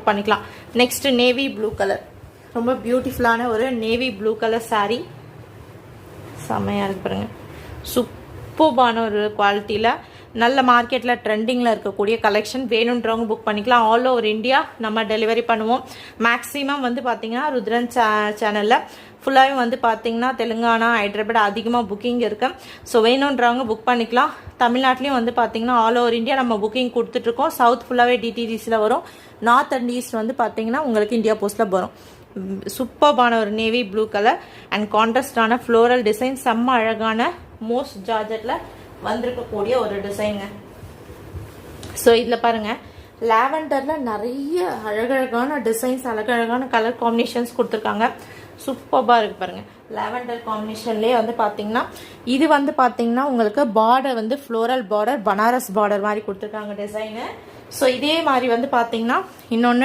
Book பண்ணிக்கலாம். Next navy blue colour, ரொம்ப பியூட்டிஃபுல்லான ஒரு நேவி ப்ளூ கலர் சாரீ. செம்மையாக இருக்கு பாருங்க. சூப்பர்பான ஒரு குவாலிட்டியில் நல்ல மார்க்கெட்டில் ட்ரெண்டிங்கில் இருக்கக்கூடிய கலெக்ஷன். வேணுன்றவங்க புக் பண்ணிக்கலாம். ஆல் ஓவர் இந்தியா நம்ம டெலிவரி பண்ணுவோம். மேக்ஸிமம் வந்து பார்த்தீங்கன்னா ருத்ரன் சேனலில் ஃபுல்லாகவே வந்து பார்த்தீங்கன்னா தெலுங்கானா, ஹைதராபாத் அதிகமாக புக்கிங் இருக்குது. ஸோ வேணுன்றவங்க புக் பண்ணிக்கலாம். தமிழ்நாட்டிலையும் வந்து பார்த்தீங்கன்னா ஆல் ஓவர் இந்தியா நம்ம புக்கிங் கொடுத்துட்ருக்கோம். சவுத் ஃபுல்லாகவே டிடிடிஸில் வரும். நார்த் அண்ட் ஈஸ்ட் வந்து பார்த்தீங்கன்னா உங்களுக்கு இந்தியா போஸ்ட்டில் வரும். சூப்பர்பான ஒரு நேவி ப்ளூ கலர் அண்ட் கான்ட்ராஸ்டான ஃப்ளோரல் டிசைன். செம்ம அழகான மோஸ்ட் ஜார்ஜெட்டில் வந்திருக்கக்கூடிய ஒரு டிசைனுங்க. ஸோ இதில் பாருங்கள், லாவெண்டரில் நிறைய அழகழகான டிசைன்ஸ், அழகழகான கலர் காம்பினேஷன்ஸ் கொடுத்துருக்காங்க. சூப்பராக இருக்குது பாருங்கள். லாவெண்டர் காம்பினேஷன்லேயே வந்து பார்த்தீங்கன்னா இது வந்து பார்த்தீங்கன்னா உங்களுக்கு பார்டர் வந்து ஃப்ளோரல் பார்டர், பனாரஸ் பார்டர் மாதிரி கொடுத்துருக்காங்க டிசைனு. ஸோ இதே மாதிரி வந்து பார்த்தீங்கன்னா இன்னொன்று